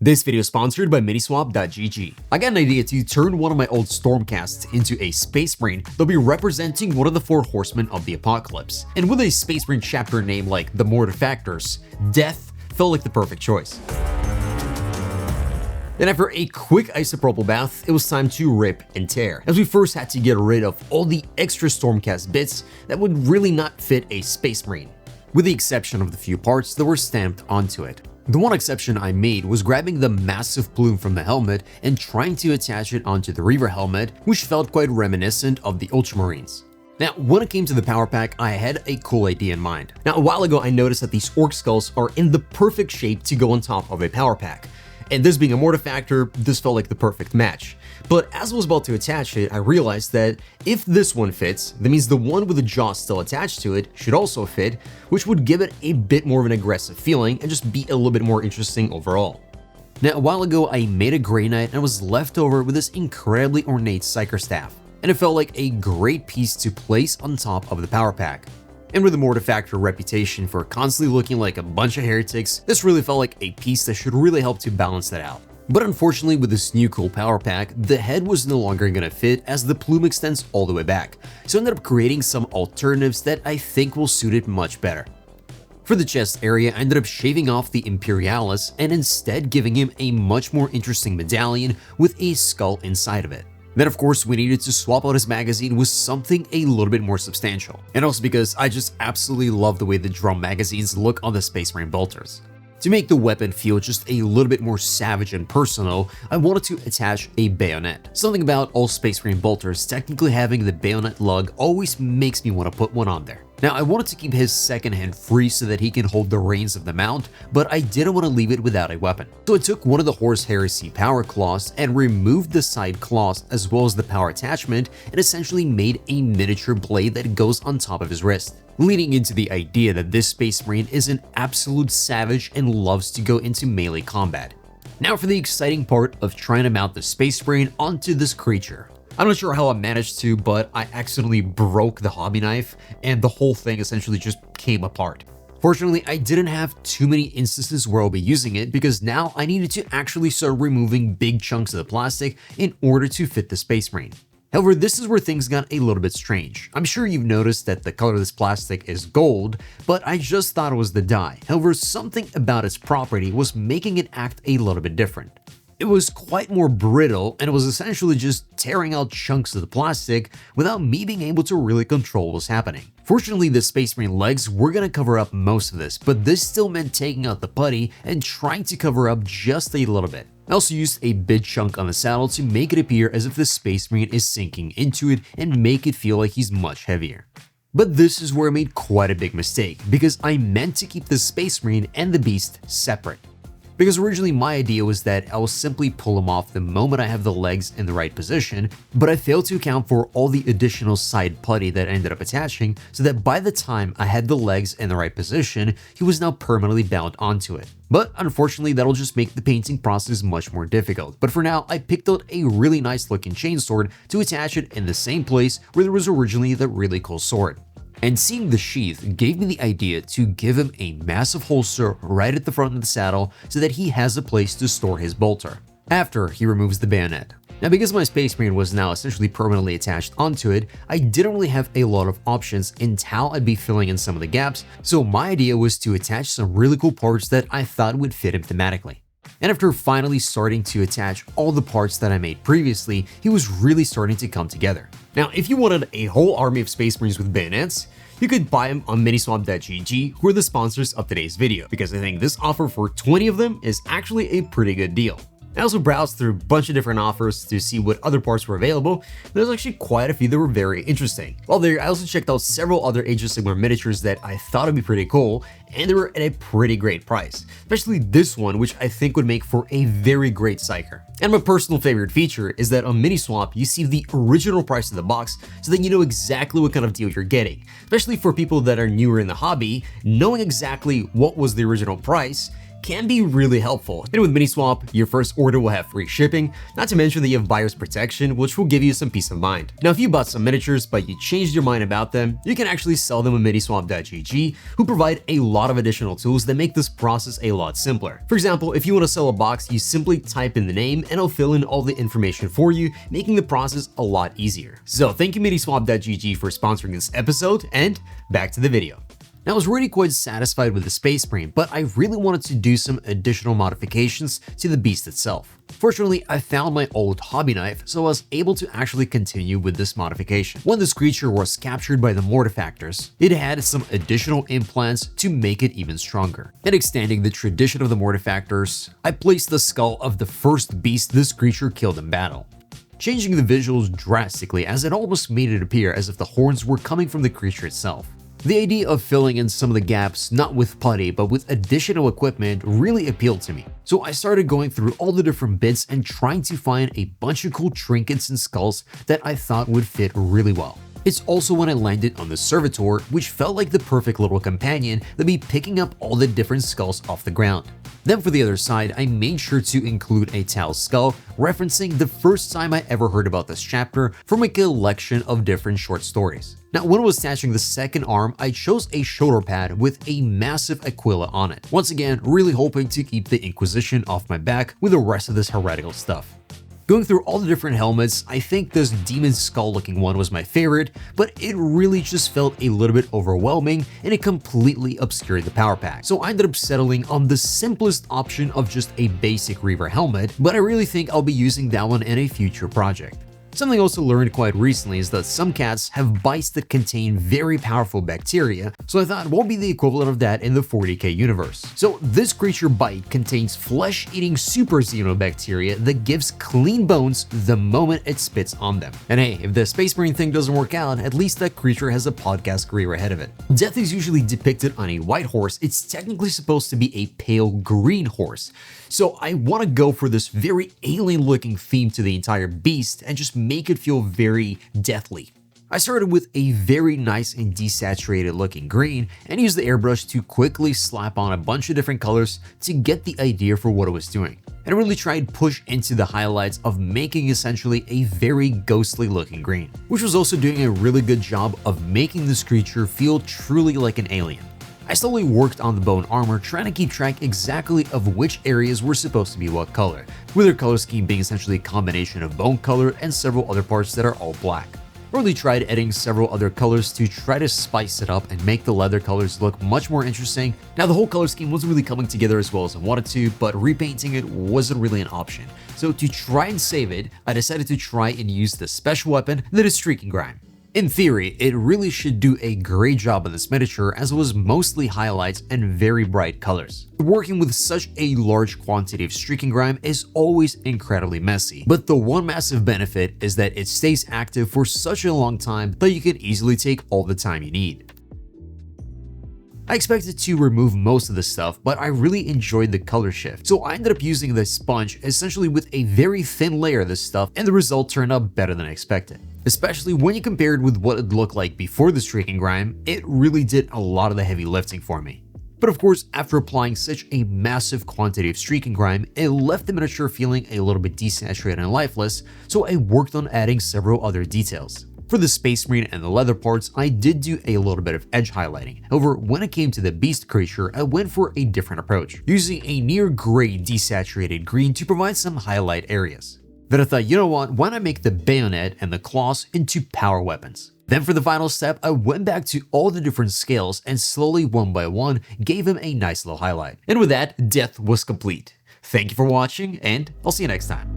This video is sponsored by MiniSwap GG. I got an idea to turn one of my old Stormcasts into a Space Marine that'll be representing one of the 4 Horsemen of the Apocalypse. And with a Space Marine chapter name like the Mortifactors, death felt like the perfect choice. Then after a quick isopropyl bath, it was time to rip and tear, as we first had to get rid of all the extra Stormcast bits that would really not fit a Space Marine, with the exception of the few parts that were stamped onto it. The one exception I made was grabbing the massive plume from the helmet and trying to attach it onto the Reaver helmet, which felt quite reminiscent of the Ultramarines. Now, when it came to the power pack, I had a cool idea in mind. Now, a while ago, I noticed that these orc skulls are in the perfect shape to go on top of a power pack. And this being a Mortifactor, this felt like the perfect match. But as I was about to attach it, I realized that if this one fits, that means the one with the jaw still attached to it should also fit, which would give it a bit more of an aggressive feeling and just be a little bit more interesting overall. Now, a while ago, I made a Grey Knight and was left over with this incredibly ornate Psyker Staff, and it felt like a great piece to place on top of the power pack. And with the Mortifactor reputation for constantly looking like a bunch of heretics, this really felt like a piece that should really help to balance that out. But unfortunately, with this new cool power pack, the head was no longer gonna fit as the plume extends all the way back, so I ended up creating some alternatives that I think will suit it much better. For the chest area, I ended up shaving off the Imperialis and instead giving him a much more interesting medallion with a skull inside of it. Then of course we needed to swap out his magazine with something a little bit more substantial, and also because I just absolutely love the way the drum magazines look on the Space Marine bolters. To make the weapon feel just a little bit more savage and personal, I wanted to attach a bayonet. Something about all Space Marine bolters technically having the bayonet lug always makes me want to put one on there. Now, I wanted to keep his second hand free so that he can hold the reins of the mount, but I didn't want to leave it without a weapon. So I took one of the Horse Heresy power claws and removed the side claws as well as the power attachment and essentially made a miniature blade that goes on top of his wrist, leading into the idea that this Space Marine is an absolute savage and loves to go into melee combat. Now for the exciting part of trying to mount the Space Marine onto this creature. I'm not sure how I managed to, but I accidentally broke the hobby knife and the whole thing essentially just came apart. Fortunately, I didn't have too many instances where I'll be using it because now I needed to actually start removing big chunks of the plastic in order to fit the Space Marine. However, this is where things got a little bit strange. I'm sure you've noticed that the color of this plastic is gold, but I just thought it was the dye. However, something about its property was making it act a little bit different. It was quite more brittle, and it was essentially just tearing out chunks of the plastic without me being able to really control what was happening. Fortunately, the Space Marine legs were going to cover up most of this, but this still meant taking out the putty and trying to cover up just a little bit. I also used a big chunk on the saddle to make it appear as if the Space Marine is sinking into it and make it feel like he's much heavier. But this is where I made quite a big mistake, because I meant to keep the Space Marine and the Beast separate. Because originally my idea was that I will simply pull him off the moment I have the legs in the right position, but I failed to account for all the additional side putty that I ended up attaching, so that by the time I had the legs in the right position, he was now permanently bound onto it. But unfortunately, that'll just make the painting process much more difficult. But for now, I picked out a really nice looking chainsword to attach it in the same place where there was originally the really cool sword. And seeing the sheath gave me the idea to give him a massive holster right at the front of the saddle so that he has a place to store his bolter after he removes the bayonet. Now, because my Space Marine was now essentially permanently attached onto it, I didn't really have a lot of options in how I'd be filling in some of the gaps, so my idea was to attach some really cool parts that I thought would fit him thematically. And after finally starting to attach all the parts that I made previously, he was really starting to come together. Now, if you wanted a whole army of Space Marines with bayonets, you could buy them on MiniSwap GG, who are the sponsors of today's video, because I think this offer for 20 of them is actually a pretty good deal. I also browsed through a bunch of different offers to see what other parts were available. There's actually quite a few that were very interesting. While there, I also checked out several other Age of Sigmar miniatures that I thought would be pretty cool, and they were at a pretty great price. Especially this one, which I think would make for a very great Psyker. And my personal favorite feature is that on MiniSwap, you see the original price of the box so that you know exactly what kind of deal you're getting. Especially for people that are newer in the hobby, knowing exactly what was the original price can be really helpful. And with MiniSwap, your first order will have free shipping, not to mention that you have buyer's protection, which will give you some peace of mind. Now, if you bought some miniatures but you changed your mind about them, you can actually sell them on MiniSwap GG, who provide a lot of additional tools that make this process a lot simpler. For example, if you want to sell a box, you simply type in the name and it'll fill in all the information for you, making the process a lot easier. So thank you MiniSwap GG for sponsoring this episode, and back to the video. Now, I was really quite satisfied with the Space Marine, but I really wanted to do some additional modifications to the beast itself. Fortunately, I found my old hobby knife, so I was able to actually continue with this modification. When this creature was captured by the Mortifactors, it had some additional implants to make it even stronger. And extending the tradition of the Mortifactors, I placed the skull of the first beast this creature killed in battle, changing the visuals drastically as it almost made it appear as if the horns were coming from the creature itself. The idea of filling in some of the gaps, not with putty, but with additional equipment really appealed to me. So I started going through all the different bits and trying to find a bunch of cool trinkets and skulls that I thought would fit really well. It's also when I landed on the Servitor, which felt like the perfect little companion that'd be picking up all the different skulls off the ground. Then for the other side, I made sure to include a Tal skull, referencing the first time I ever heard about this chapter from a collection of different short stories. Now, when I was attaching the second arm, I chose a shoulder pad with a massive Aquila on it. Once again, really hoping to keep the Inquisition off my back with the rest of this heretical stuff. Going through all the different helmets, I think this demon skull looking one was my favorite, but it really just felt a little bit overwhelming and it completely obscured the power pack. So I ended up settling on the simplest option of just a basic Reaver helmet, but I really think I'll be using that one in a future project. Something I also learned quite recently is that some cats have bites that contain very powerful bacteria, so I thought what would be the equivalent of that in the 40k universe. So this creature bite contains flesh-eating super xenobacteria that gives clean bones the moment it spits on them. And hey, if the Space Marine thing doesn't work out, at least that creature has a podcast career ahead of it. Death is usually depicted on a white horse. It's technically supposed to be a pale green horse. So I want to go for this very alien-looking theme to the entire beast and just make it feel very deathly. I started with a very nice and desaturated looking green and used the airbrush to quickly slap on a bunch of different colors to get the idea for what I was doing. And I really tried push into the highlights of making essentially a very ghostly looking green, which was also doing a really good job of making this creature feel truly like an alien. I slowly worked on the bone armor, trying to keep track exactly of which areas were supposed to be what color, with their color scheme being essentially a combination of bone color and several other parts that are all black. I really tried adding several other colors to try to spice it up and make the leather colors look much more interesting. Now, the whole color scheme wasn't really coming together as well as I wanted to, but repainting it wasn't really an option. So to try and save it, I decided to try and use the special weapon that is Streaking Grime. In theory, it really should do a great job on this miniature as it was mostly highlights and very bright colors. Working with such a large quantity of Streaking Grime is always incredibly messy, but the one massive benefit is that it stays active for such a long time that you can easily take all the time you need. I expected to remove most of the stuff, but I really enjoyed the color shift, so I ended up using the sponge essentially with a very thin layer of this stuff, and the result turned out better than I expected. Especially when you compared with what it looked like before the Streaking Grime, it really did a lot of the heavy lifting for me. But of course, after applying such a massive quantity of Streaking Grime, it left the miniature feeling a little bit desaturated and lifeless, so I worked on adding several other details. For the Space Marine and the leather parts, I did do a little bit of edge highlighting. However, when it came to the beast creature, I went for a different approach, using a near gray desaturated green to provide some highlight areas. Then I thought, you know what, why not make the bayonet and the claws into power weapons? Then for the final step, I went back to all the different scales and slowly one by one gave him a nice little highlight. And with that, Death was complete. Thank you for watching, and I'll see you next time.